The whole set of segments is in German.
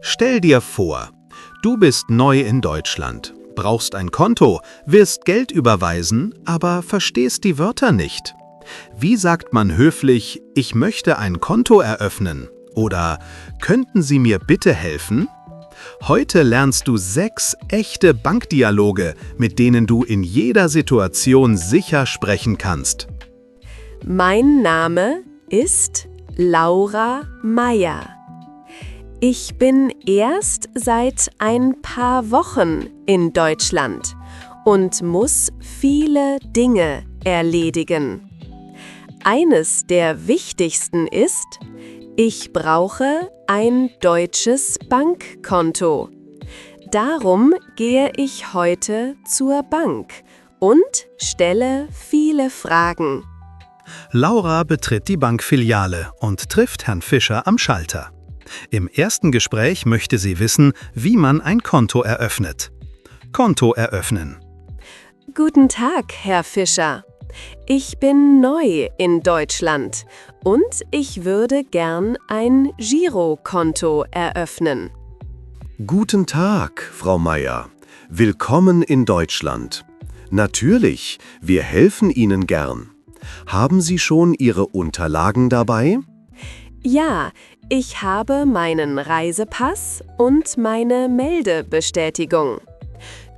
Stell dir vor, du bist neu in Deutschland, brauchst ein Konto, willst Geld überweisen, aber verstehst die Wörter nicht. Wie sagt man höflich, ich möchte ein Konto eröffnen? Oder könnten Sie mir bitte helfen? Heute lernst du 6 echte Bankdialoge, mit denen du in jeder Situation sicher sprechen kannst. Mein Name ist Laura Meier. Ich bin erst seit ein paar Wochen in Deutschland und muss viele Dinge erledigen. Eines der wichtigsten ist, ich brauche ein deutsches Bankkonto. Darum gehe ich heute zur Bank und stelle viele Fragen. Laura betritt die Bankfiliale und trifft Herrn Fischer am Schalter. Im ersten Gespräch möchte sie wissen, wie man ein Konto eröffnet. Konto eröffnen. Guten Tag, Herr Fischer. Ich bin neu in Deutschland und ich würde gern ein Girokonto eröffnen. Guten Tag, Frau Meier. Willkommen in Deutschland. Natürlich, wir helfen Ihnen gern. Haben Sie schon Ihre Unterlagen dabei? Ja, ich habe meinen Reisepass und meine Meldebestätigung.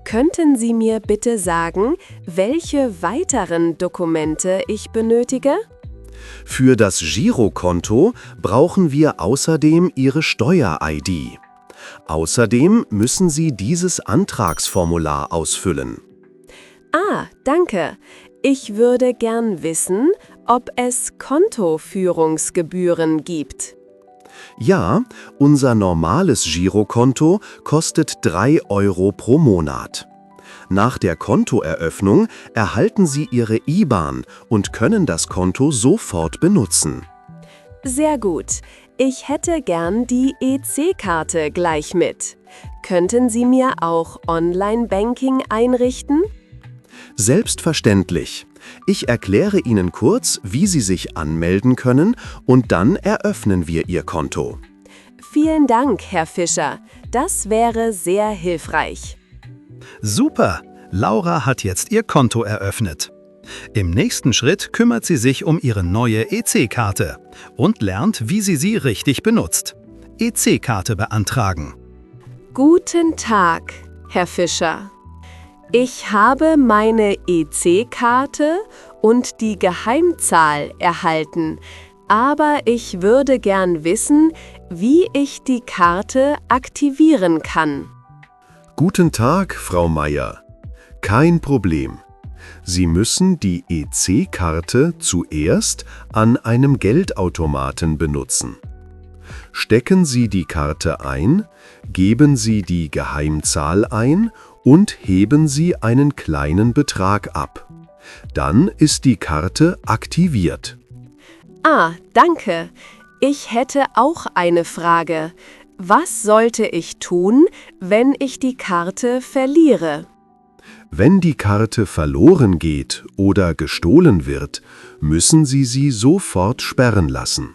Könnten Sie mir bitte sagen, welche weiteren Dokumente ich benötige? Für das Girokonto brauchen wir außerdem Ihre Steuer-ID. Außerdem müssen Sie dieses Antragsformular ausfüllen. Ah, danke. Ich würde gern wissen, ob es Kontoführungsgebühren gibt. Ja, unser normales Girokonto kostet 3 € pro Monat. Nach der Kontoeröffnung erhalten Sie Ihre IBAN und können das Konto sofort benutzen. Sehr gut. Ich hätte gern die EC-Karte gleich mit. Könnten Sie mir auch Online-Banking einrichten? Selbstverständlich. Ich erkläre Ihnen kurz, wie Sie sich anmelden können und dann eröffnen wir Ihr Konto. Vielen Dank, Herr Fischer. Das wäre sehr hilfreich. Super! Laura hat jetzt ihr Konto eröffnet. Im nächsten Schritt kümmert sie sich um ihre neue EC-Karte und lernt, wie sie sie richtig benutzt. EC-Karte beantragen. Guten Tag, Herr Fischer. Ich habe meine EC-Karte und die Geheimzahl erhalten, aber ich würde gern wissen, wie ich die Karte aktivieren kann. Guten Tag, Frau Meier. Kein Problem. Sie müssen die EC-Karte zuerst an einem Geldautomaten benutzen. Stecken Sie die Karte ein, geben Sie die Geheimzahl ein und heben Sie einen kleinen Betrag ab. Dann ist die Karte aktiviert. Ah, danke. Ich hätte auch eine Frage. Was sollte ich tun, wenn ich die Karte verliere? Wenn die Karte verloren geht oder gestohlen wird, müssen Sie sie sofort sperren lassen.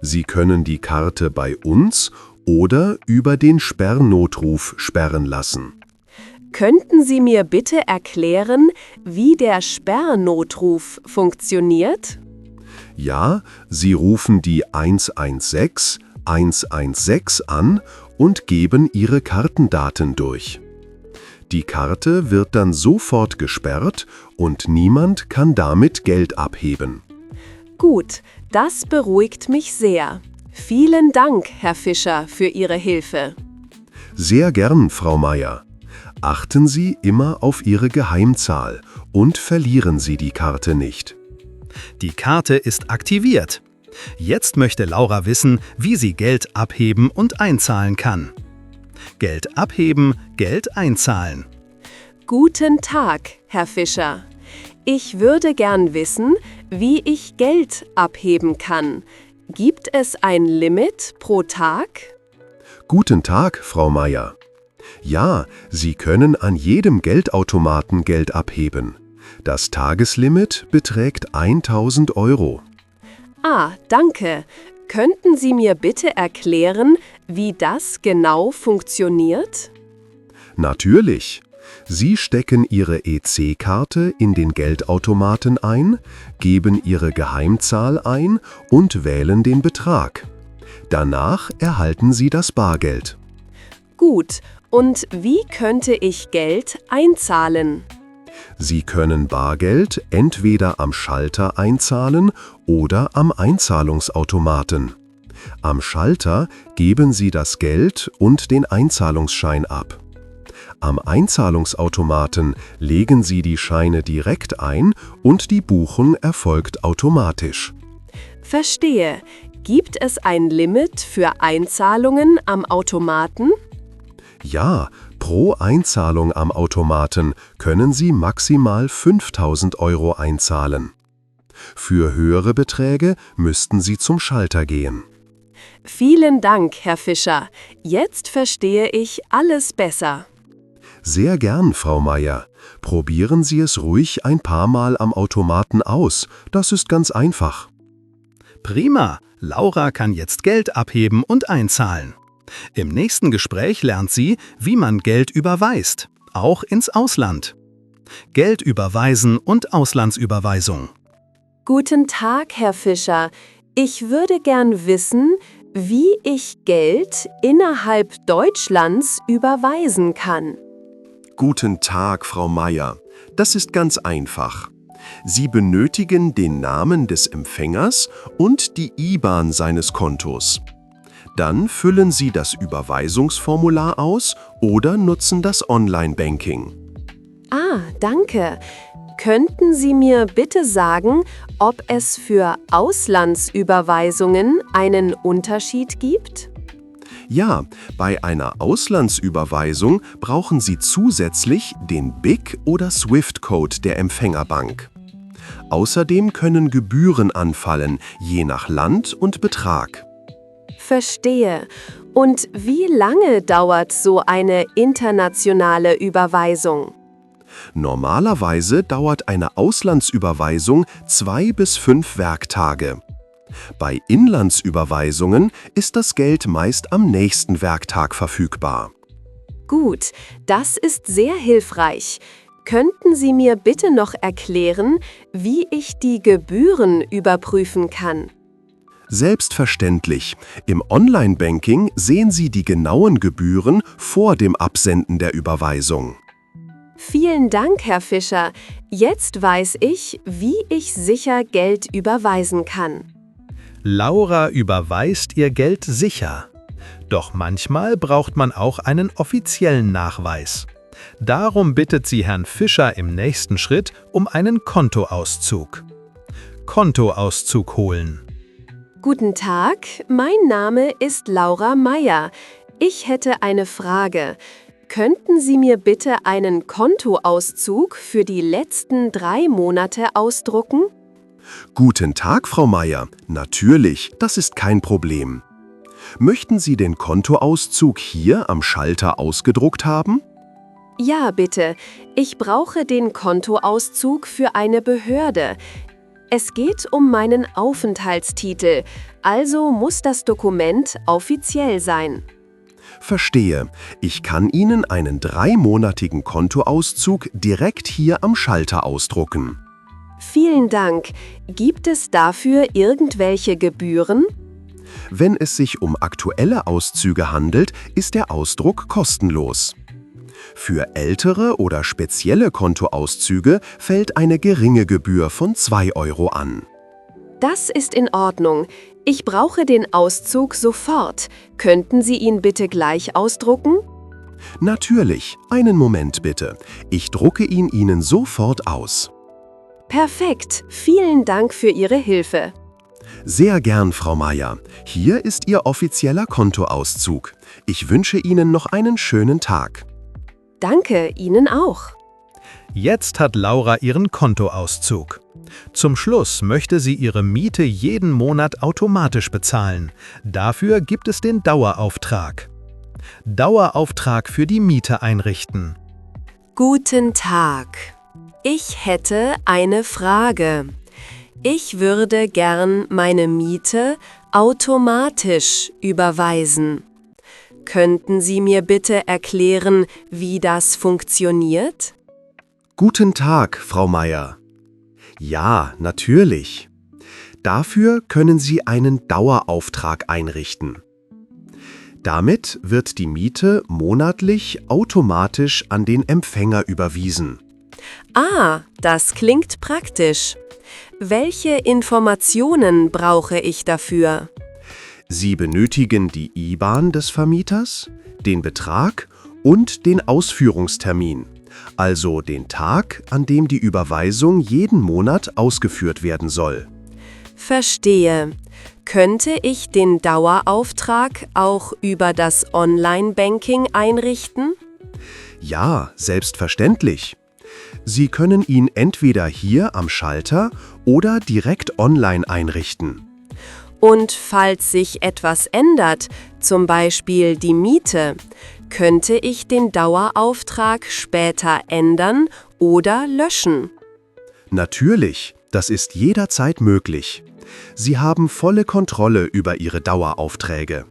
Sie können die Karte bei uns oder über den Sperrnotruf sperren lassen. Könnten Sie mir bitte erklären, wie der Sperrnotruf funktioniert? Ja, Sie rufen die 116 116 an und geben Ihre Kartendaten durch. Die Karte wird dann sofort gesperrt und niemand kann damit Geld abheben. Gut, das beruhigt mich sehr. Vielen Dank, Herr Fischer, für Ihre Hilfe. Sehr gern, Frau Meier. Achten Sie immer auf Ihre Geheimzahl und verlieren Sie die Karte nicht. Die Karte ist aktiviert. Jetzt möchte Laura wissen, wie sie Geld abheben und einzahlen kann. Geld abheben, Geld einzahlen. Guten Tag, Herr Fischer. Ich würde gern wissen, wie ich Geld abheben kann. Gibt es ein Limit pro Tag? Guten Tag, Frau Meier. Ja, Sie können an jedem Geldautomaten Geld abheben. Das Tageslimit beträgt 1.000 €. Ah, danke. Könnten Sie mir bitte erklären, wie das genau funktioniert? Natürlich. Sie stecken Ihre EC-Karte in den Geldautomaten ein, geben Ihre Geheimzahl ein und wählen den Betrag. Danach erhalten Sie das Bargeld. Gut, und wie könnte ich Geld einzahlen? Sie können Bargeld entweder am Schalter einzahlen oder am Einzahlungsautomaten. Am Schalter geben Sie das Geld und den Einzahlungsschein ab. Am Einzahlungsautomaten legen Sie die Scheine direkt ein und die Buchung erfolgt automatisch. Verstehe. Gibt es ein Limit für Einzahlungen am Automaten? Ja, pro Einzahlung am Automaten können Sie maximal 5.000 € einzahlen. Für höhere Beträge müssten Sie zum Schalter gehen. Vielen Dank, Herr Fischer. Jetzt verstehe ich alles besser. Sehr gern, Frau Meier. Probieren Sie es ruhig ein paar Mal am Automaten aus. Das ist ganz einfach. Prima, Laura kann jetzt Geld abheben und einzahlen. Im nächsten Gespräch lernt sie, wie man Geld überweist, auch ins Ausland. Geld überweisen und Auslandsüberweisung. Guten Tag, Herr Fischer. Ich würde gern wissen, wie ich Geld innerhalb Deutschlands überweisen kann. Guten Tag, Frau Meier. Das ist ganz einfach. Sie benötigen den Namen des Empfängers und die IBAN seines Kontos. Dann füllen Sie das Überweisungsformular aus oder nutzen das Online-Banking. Ah, danke. Könnten Sie mir bitte sagen, ob es für Auslandsüberweisungen einen Unterschied gibt? Ja, bei einer Auslandsüberweisung brauchen Sie zusätzlich den BIC- oder SWIFT-Code der Empfängerbank. Außerdem können Gebühren anfallen, je nach Land und Betrag. Verstehe. Und wie lange dauert so eine internationale Überweisung? Normalerweise dauert eine Auslandsüberweisung 2 bis 5 Werktage. Bei Inlandsüberweisungen ist das Geld meist am nächsten Werktag verfügbar. Gut, das ist sehr hilfreich. Könnten Sie mir bitte noch erklären, wie ich die Gebühren überprüfen kann? Selbstverständlich. Im Online-Banking sehen Sie die genauen Gebühren vor dem Absenden der Überweisung. Vielen Dank, Herr Fischer. Jetzt weiß ich, wie ich sicher Geld überweisen kann. Laura überweist ihr Geld sicher. Doch manchmal braucht man auch einen offiziellen Nachweis. Darum bittet sie Herrn Fischer im nächsten Schritt um einen Kontoauszug. Kontoauszug holen. Guten Tag, mein Name ist Laura Meier. Ich hätte eine Frage. Könnten Sie mir bitte einen Kontoauszug für die letzten 3 Monate ausdrucken? Guten Tag, Frau Meier. Natürlich, das ist kein Problem. Möchten Sie den Kontoauszug hier am Schalter ausgedruckt haben? Ja, bitte. Ich brauche den Kontoauszug für eine Behörde. Es geht um meinen Aufenthaltstitel, also muss das Dokument offiziell sein. Verstehe. Ich kann Ihnen einen 3-monatigen Kontoauszug direkt hier am Schalter ausdrucken. Vielen Dank. Gibt es dafür irgendwelche Gebühren? Wenn es sich um aktuelle Auszüge handelt, ist der Ausdruck kostenlos. Für ältere oder spezielle Kontoauszüge fällt eine geringe Gebühr von 2 € an. Das ist in Ordnung. Ich brauche den Auszug sofort. Könnten Sie ihn bitte gleich ausdrucken? Natürlich. Einen Moment bitte. Ich drucke ihn Ihnen sofort aus. Perfekt. Vielen Dank für Ihre Hilfe. Sehr gern, Frau Meier. Hier ist Ihr offizieller Kontoauszug. Ich wünsche Ihnen noch einen schönen Tag. Danke, Ihnen auch. Jetzt hat Laura ihren Kontoauszug. Zum Schluss möchte sie ihre Miete jeden Monat automatisch bezahlen. Dafür gibt es den Dauerauftrag. Dauerauftrag für die Miete einrichten. Guten Tag. Ich hätte eine Frage. Ich würde gern meine Miete automatisch überweisen. Könnten Sie mir bitte erklären, wie das funktioniert? Guten Tag, Frau Meier. Ja, natürlich. Dafür können Sie einen Dauerauftrag einrichten. Damit wird die Miete monatlich automatisch an den Empfänger überwiesen. Ah, das klingt praktisch. Welche Informationen brauche ich dafür? Sie benötigen die IBAN des Vermieters, den Betrag und den Ausführungstermin, also den Tag, an dem die Überweisung jeden Monat ausgeführt werden soll. Verstehe. Könnte ich den Dauerauftrag auch über das Online-Banking einrichten? Ja, selbstverständlich. Sie können ihn entweder hier am Schalter oder direkt online einrichten. Und falls sich etwas ändert, zum Beispiel die Miete, könnte ich den Dauerauftrag später ändern oder löschen? Natürlich, das ist jederzeit möglich. Sie haben volle Kontrolle über Ihre Daueraufträge.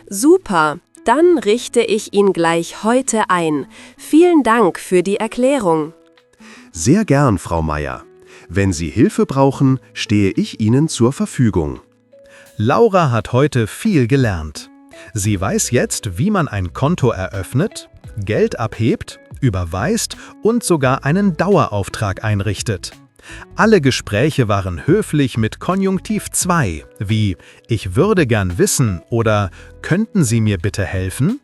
Super, dann richte ich ihn gleich heute ein. Vielen Dank für die Erklärung. Sehr gern, Frau Meier. Wenn Sie Hilfe brauchen, stehe ich Ihnen zur Verfügung. Laura hat heute viel gelernt. Sie weiß jetzt, wie man ein Konto eröffnet, Geld abhebt, überweist und sogar einen Dauerauftrag einrichtet. Alle Gespräche waren höflich mit Konjunktiv 2, wie „Ich würde gern wissen“ oder „Könnten Sie mir bitte helfen?“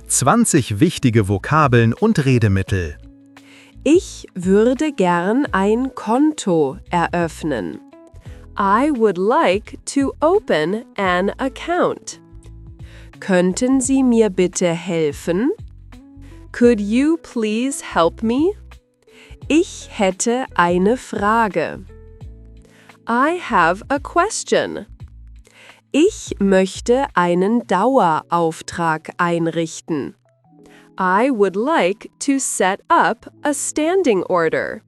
20 wichtige Vokabeln und Redemittel. Ich würde gern ein Konto eröffnen. I would like to open an account. Könnten Sie mir bitte helfen? Could you please help me? Ich hätte eine Frage. I have a question. Ich möchte einen Dauerauftrag einrichten. I would like to set up a standing order.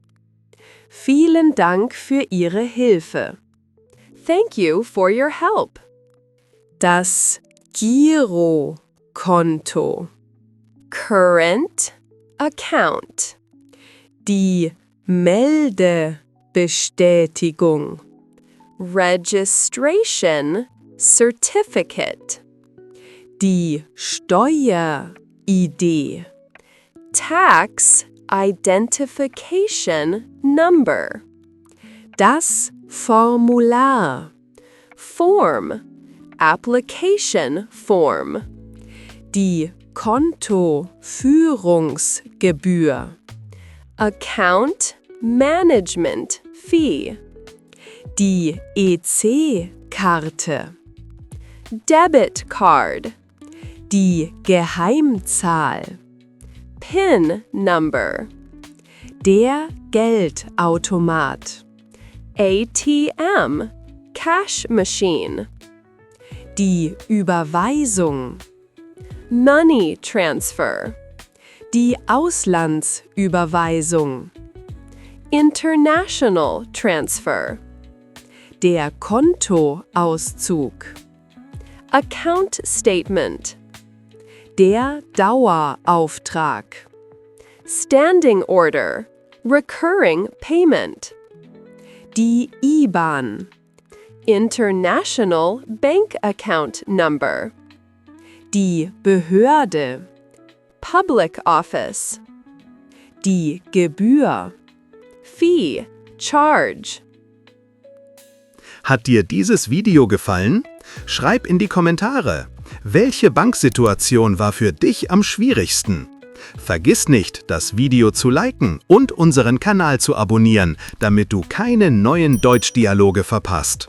Vielen Dank für Ihre Hilfe. Thank you for your help. Das Girokonto. Current Account. Die Meldebestätigung. Registration Certificate. Die Steuer-ID. Tax Identification Number. Das Formular. Form. Application Form. Die Kontoführungsgebühr. Account Management Fee. Die EC-Karte. Debit Card. Die Geheimzahl. PIN Number. Der Geldautomat. ATM. Cash Machine. Die Überweisung. Money Transfer. Die Auslandsüberweisung. International Transfer. Der Kontoauszug. Account Statement. Der Dauerauftrag. Standing Order. Recurring Payment. Die IBAN. International Bank Account Number. Die Behörde. Public Office. Die Gebühr. Fee, Charge. Hat dir dieses Video gefallen? Schreib in die Kommentare. Welche Banksituation war für dich am schwierigsten? Vergiss nicht, das Video zu liken und unseren Kanal zu abonnieren, damit du keine neuen Deutschdialoge verpasst.